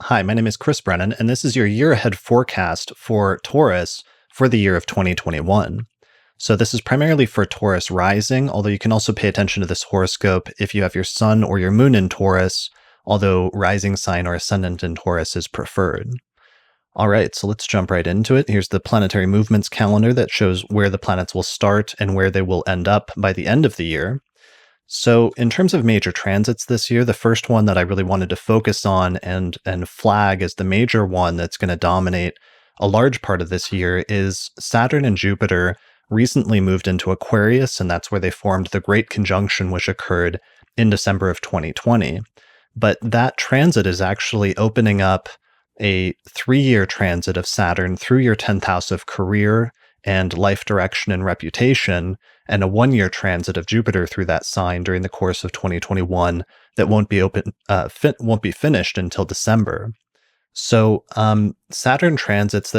Hi, my name is Chris Brennan, and this is your year ahead forecast for Taurus for the year of 2021. So, this is primarily for Taurus rising, although you can also pay attention to this horoscope if you have your sun or your moon in Taurus, although rising sign or ascendant in Taurus is preferred. All right, so let's jump right into it. Here's the planetary movements calendar that shows where the planets will start and where they will end up by the end of the year. So, in terms of major transits this year, the first one that I really wanted to focus on and flag as the major one that's going to dominate a large part of this year is Saturn and Jupiter recently moved into Aquarius, and that's where they formed the Great Conjunction, which occurred in December of 2020. But that transit is actually opening up a 3-year transit of Saturn through your 10th house of career and life direction and reputation, and a 1-year transit of Jupiter through that sign during the course of 2021 that won't be finished until December. So Saturn transits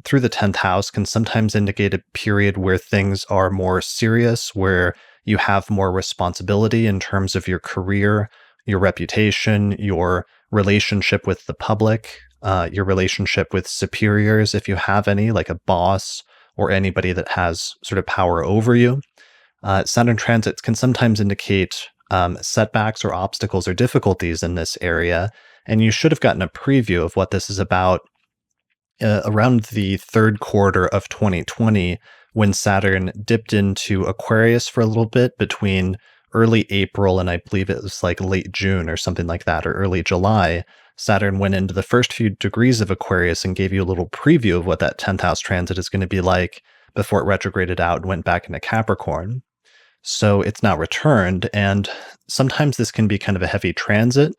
through the 10th house can sometimes indicate a period where things are more serious, where you have more responsibility in terms of your career, your reputation, your relationship with the public, your relationship with superiors, if you have any, like a boss or anybody that has sort of power over you. Saturn transits can sometimes indicate setbacks or obstacles or difficulties in this area, and you should have gotten a preview of what this is about around the third quarter of 2020 when Saturn dipped into Aquarius for a little bit between early April and I believe it was like late June or something like that, or early July. Saturn went into the first few degrees of Aquarius and gave you a little preview of what that 10th house transit is going to be like before it retrograded out and went back into Capricorn. So it's now returned, and sometimes this can be kind of a heavy transit.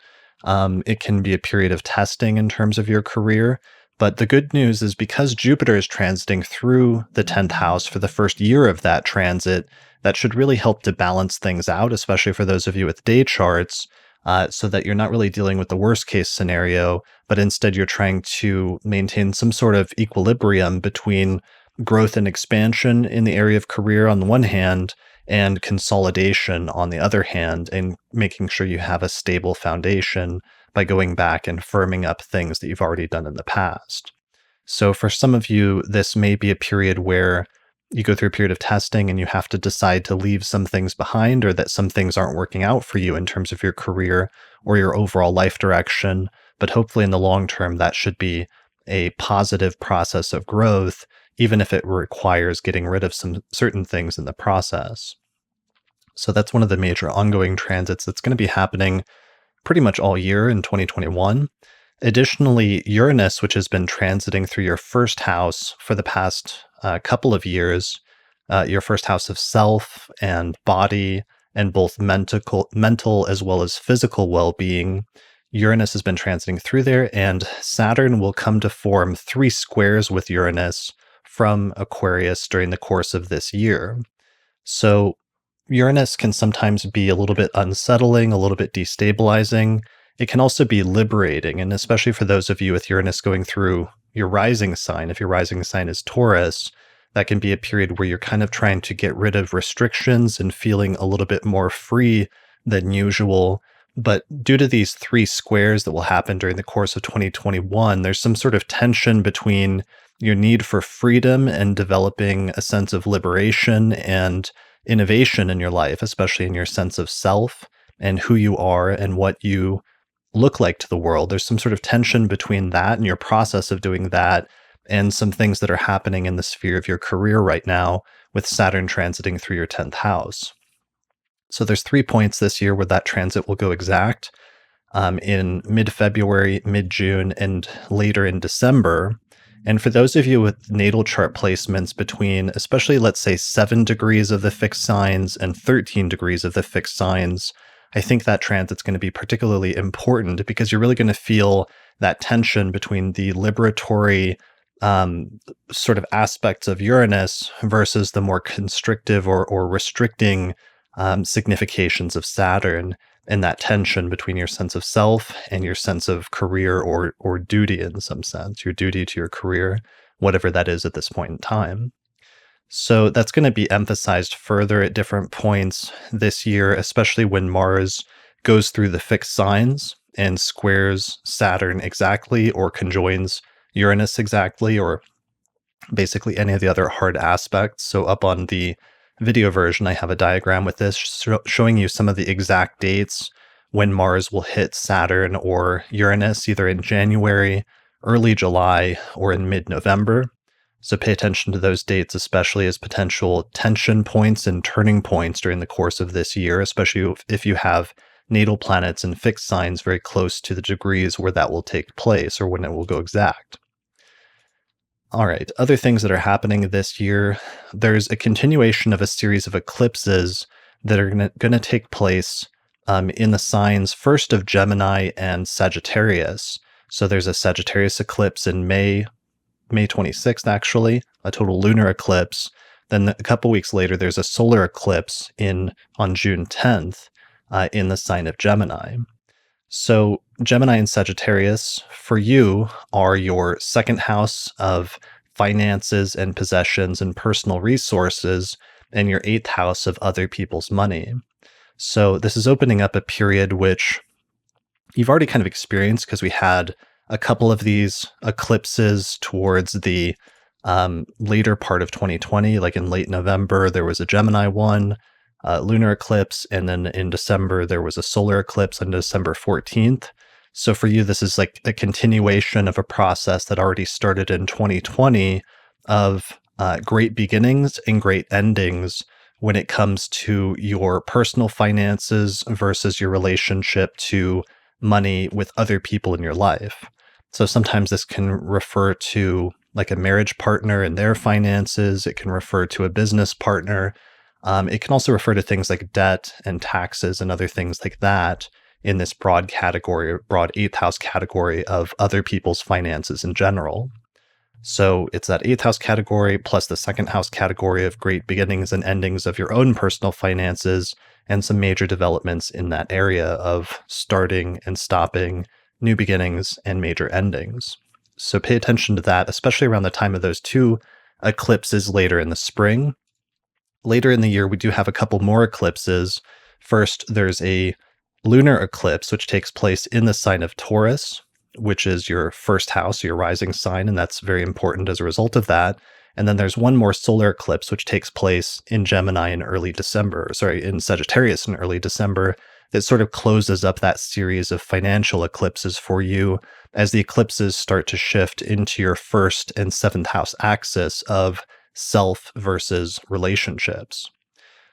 It can be a period of testing in terms of your career. But the good news is because Jupiter is transiting through the 10th house for the first year of that transit, that should really help to balance things out, especially for those of you with day charts, so that you're not really dealing with the worst case scenario, but instead you're trying to maintain some sort of equilibrium between growth and expansion in the area of career on the one hand, and consolidation on the other hand, and making sure you have a stable foundation by going back and firming up things that you've already done in the past. So for some of you, this may be a period where you go through a period of testing and you have to decide to leave some things behind, or that some things aren't working out for you in terms of your career or your overall life direction. But hopefully in the long term, that should be a positive process of growth, even if it requires getting rid of some certain things in the process. So that's one of the major ongoing transits that's going to be happening pretty much all year in 2021. Additionally, Uranus, which has been transiting through your first house for the past couple of years, your first house of self and body and both mental as well as physical well-being, Uranus has been transiting through there, and Saturn will come to form 3 squares with Uranus from Aquarius during the course of this year. So Uranus can sometimes be a little bit unsettling, a little bit destabilizing. It can also be liberating, and especially for those of you with Uranus going through your rising sign, if your rising sign is Taurus, that can be a period where you're kind of trying to get rid of restrictions and feeling a little bit more free than usual. But due to these 3 squares that will happen during the course of 2021, there's some sort of tension between your need for freedom and developing a sense of liberation and innovation in your life, especially in your sense of self and who you are and what you look like to the world. There's some sort of tension between that and your process of doing that and some things that are happening in the sphere of your career right now with Saturn transiting through your 10th house. So there's 3 points this year where that transit will go exact, in mid-February, mid-June, and later in December. And for those of you with natal chart placements between, especially let's say 7 degrees of the fixed signs and 13 degrees of the fixed signs, I think that transit's going to be particularly important because you're really going to feel that tension between the liberatory sort of aspects of Uranus versus the more constrictive or restricting significations of Saturn, and that tension between your sense of self and your sense of career or duty in some sense, your duty to your career, whatever that is at this point in time. So that's going to be emphasized further at different points this year, especially when Mars goes through the fixed signs and squares Saturn exactly, or conjoins Uranus exactly, or basically any of the other hard aspects. So up on the video version, I have a diagram with this showing you some of the exact dates when Mars will hit Saturn or Uranus, either in January, early July, or in mid-November. So pay attention to those dates, especially as potential tension points and turning points during the course of this year, especially if you have natal planets and fixed signs very close to the degrees where that will take place or when it will go exact. All right, other things that are happening this year, there's a continuation of a series of eclipses that are going to take place in the signs first of Gemini and Sagittarius. So there's a Sagittarius eclipse in May 26th, actually, a total lunar eclipse. Then a couple weeks later, there's a solar eclipse on June 10th in the sign of Gemini. So Gemini and Sagittarius, for you, are your second house of finances and possessions and personal resources, and your eighth house of other people's money. So this is opening up a period which you've already kind of experienced, because we had a couple of these eclipses towards the later part of 2020, like in late November, there was a Gemini one, lunar eclipse, and then in December there was a solar eclipse on December 14th. So for you, this is like a continuation of a process that already started in 2020 of great beginnings and great endings when it comes to your personal finances versus your relationship to money with other people in your life. So sometimes this can refer to like a marriage partner and their finances. It can refer to a business partner. It can also refer to things like debt and taxes and other things like that in this broad category, broad eighth house category of other people's finances in general. So it's that eighth house category plus the second house category of great beginnings and endings of your own personal finances, and some major developments in that area of starting and stopping, new beginnings and major endings. So pay attention to that, especially around the time of those two eclipses later in the spring. Later in the year, we do have a couple more eclipses. First, there's a lunar eclipse, which takes place in the sign of Taurus, which is your first house, your rising sign, and that's very important as a result of that. And then there's one more solar eclipse, which takes place in Gemini in in Sagittarius in early December, that sort of closes up that series of financial eclipses for you as the eclipses start to shift into your first and seventh house axis of self versus relationships.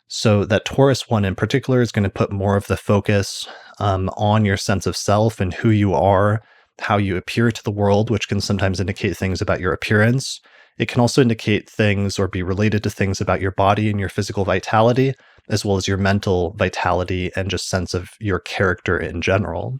So that Taurus one in particular is going to put more of the focus on your sense of self and who you are, how you appear to the world, which can sometimes indicate things about your appearance. It can also indicate things or be related to things about your body and your physical vitality, as well as your mental vitality and just sense of your character in general.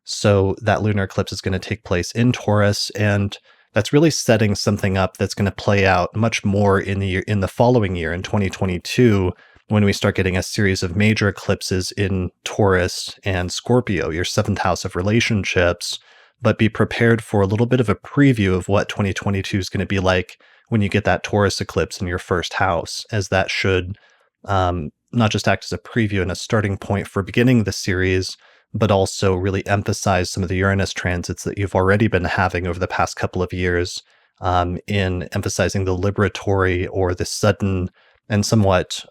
So that lunar eclipse is going to take place in Taurus, and that's really setting something up that's going to play out much more in the following year, in 2022, when we start getting a series of major eclipses in Taurus and Scorpio, your seventh house of relationships. But be prepared for a little bit of a preview of what 2022 is going to be like when you get that Taurus eclipse in your first house, as that should not just act as a preview and a starting point for beginning the series, but also really emphasize some of the Uranus transits that you've already been having over the past couple of years, in emphasizing the liberatory or the sudden and somewhat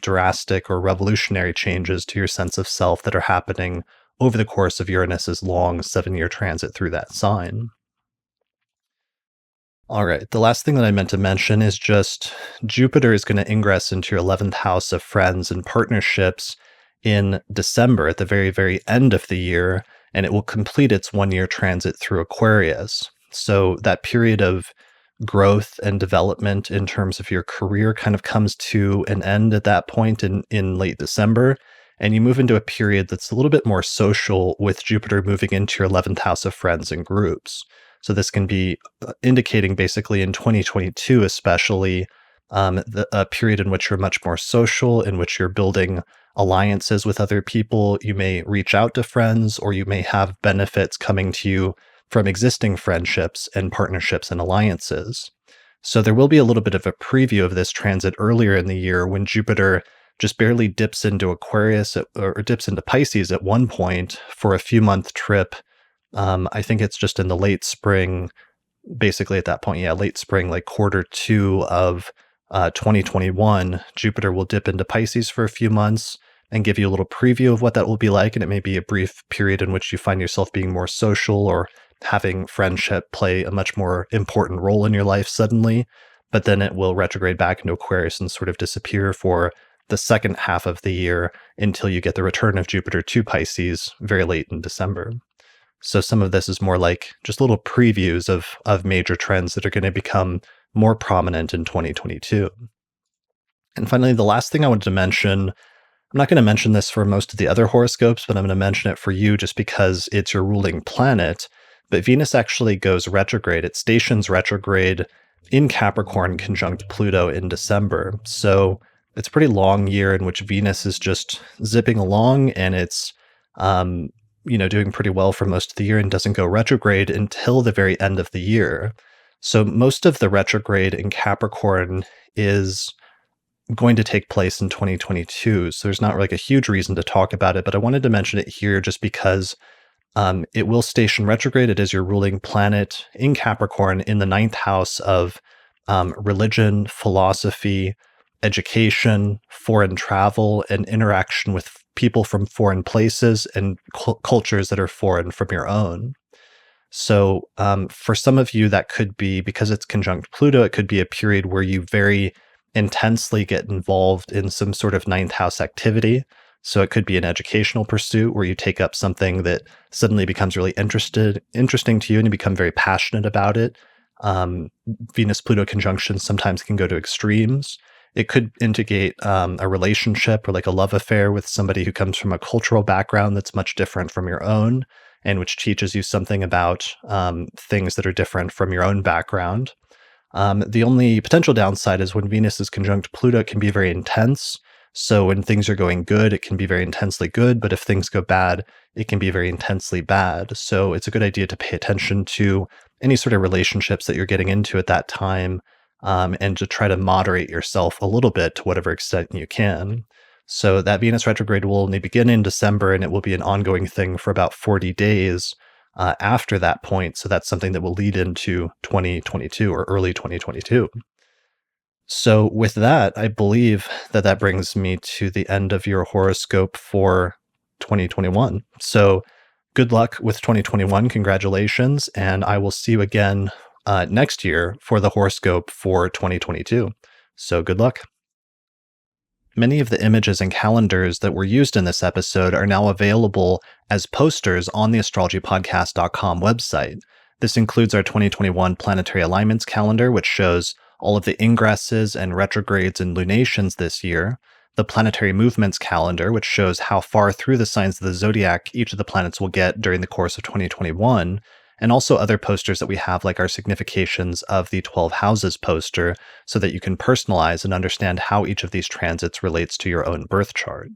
drastic or revolutionary changes to your sense of self that are happening over the course of Uranus's long 7-year transit through that sign. All right, the last thing that I meant to mention is just Jupiter is going to ingress into your 11th house of friends and partnerships in December at the very, very end of the year, and it will complete its 1-year transit through Aquarius. So that period of growth and development in terms of your career kind of comes to an end at that point in late December, and you move into a period that's a little bit more social with Jupiter moving into your 11th house of friends and groups. So this can be indicating basically in 2022 especially, a period in which you're much more social, in which you're building alliances with other people. You may reach out to friends, or you may have benefits coming to you from existing friendships and partnerships and alliances. So there will be a little bit of a preview of this transit earlier in the year when Jupiter just barely dips into Aquarius or dips into Pisces at one point for a few-month trip. I think it's just in the late spring, basically at that point, yeah, late spring, like quarter two of 2021, Jupiter will dip into Pisces for a few months and give you a little preview of what that will be like. And it may be a brief period in which you find yourself being more social or having friendship play a much more important role in your life suddenly. But then it will retrograde back into Aquarius and sort of disappear for the second half of the year until you get the return of Jupiter to Pisces very late in December. So some of this is more like just little previews of major trends that are going to become more prominent in 2022. And finally, the last thing I wanted to mention, I'm not going to mention this for most of the other horoscopes, but I'm going to mention it for you just because it's your ruling planet. But Venus actually goes retrograde. It stations retrograde in Capricorn conjunct Pluto in December. So it's a pretty long year in which Venus is just zipping along, and it's doing pretty well for most of the year and doesn't go retrograde until the very end of the year. So most of the retrograde in Capricorn is going to take place in 2022. So there's not like a huge reason to talk about it, but I wanted to mention it here just because it will station retrograde. It is your ruling planet in Capricorn in the 9th house of religion, philosophy, education, foreign travel, and interaction with people from foreign places and cultures that are foreign from your own. So for some of you, that could be, because it's conjunct Pluto, it could be a period where you very intensely get involved in some sort of 9th house activity. So it could be an educational pursuit where you take up something that suddenly becomes really interesting to you and you become very passionate about it. Venus-Pluto conjunctions sometimes can go to extremes. It could indicate a relationship or like a love affair with somebody who comes from a cultural background that's much different from your own and which teaches you something about things that are different from your own background. The only potential downside is when Venus is conjunct Pluto, it can be very intense. So when things are going good, it can be very intensely good. But if things go bad, it can be very intensely bad. So it's a good idea to pay attention to any sort of relationships that you're getting into at that time, and to try to moderate yourself a little bit to whatever extent you can. So that Venus retrograde will only begin in December, and it will be an ongoing thing for about 40 days after that point. So that's something that will lead into 2022 or early 2022. So with that, I believe that brings me to the end of your horoscope for 2021. So good luck with 2021. Congratulations. And I will see you again next year for the horoscope for 2022. So good luck. Many of the images and calendars that were used in this episode are now available as posters on the astrologypodcast.com website. This includes our 2021 planetary alignments calendar, which shows all of the ingresses and retrogrades and lunations this year, the planetary movements calendar, which shows how far through the signs of the zodiac each of the planets will get during the course of 2021, and also other posters that we have, like our significations of the 12 houses poster, so that you can personalize and understand how each of these transits relates to your own birth chart.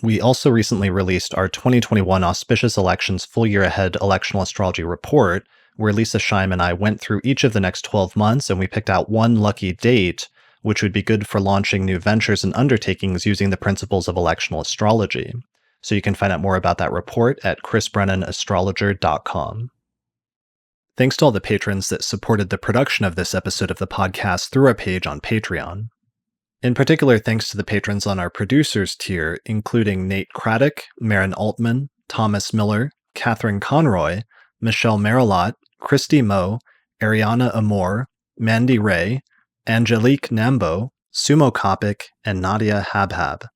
We also recently released our 2021 Auspicious Elections Full Year Ahead Electional Astrology Report, where Lisa Scheim and I went through each of the next 12 months and we picked out one lucky date, which would be good for launching new ventures and undertakings using the principles of electional astrology. So you can find out more about that report at chrisbrennanastrologer.com. Thanks to all the patrons that supported the production of this episode of the podcast through our page on Patreon. In particular, thanks to the patrons on our producers tier, including Nate Craddock, Marin Altman, Thomas Miller, Catherine Conroy, Michelle Marilot, Christy Moe, Ariana Amor, Mandy Ray, Angelique Nambo, Sumo Kopic, and Nadia Habhab.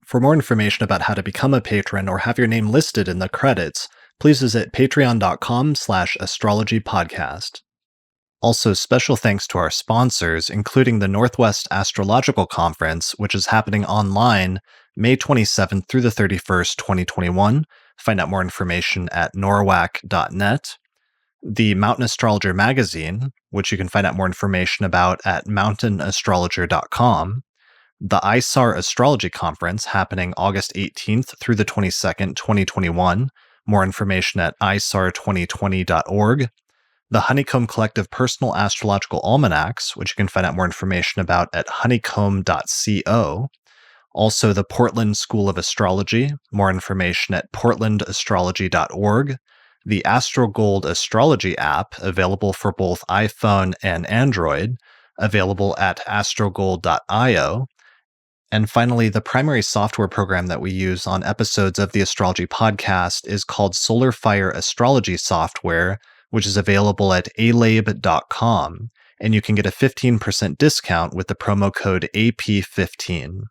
For more information about how to become a patron or have your name listed in the credits, please visit patreon.com/astrologypodcast. Also, special thanks to our sponsors, including the Northwest Astrological Conference, which is happening online May 27th through the 31st, 2021. Find out more information at norwac.net. The Mountain Astrologer magazine, which you can find out more information about at mountainastrologer.com. The ISAR Astrology Conference, happening August 18th through the 22nd, 2021. More information at isar2020.org. The Honeycomb Collective Personal Astrological Almanacs, which you can find out more information about at honeycomb.co. Also, the Portland School of Astrology, more information at portlandastrology.org. The Astrogold Astrology app, available for both iPhone and Android, available at astrogold.io. And finally, the primary software program that we use on episodes of the Astrology podcast is called Solar Fire Astrology Software, which is available at alabe.com. And you can get a 15% discount with the promo code AP15.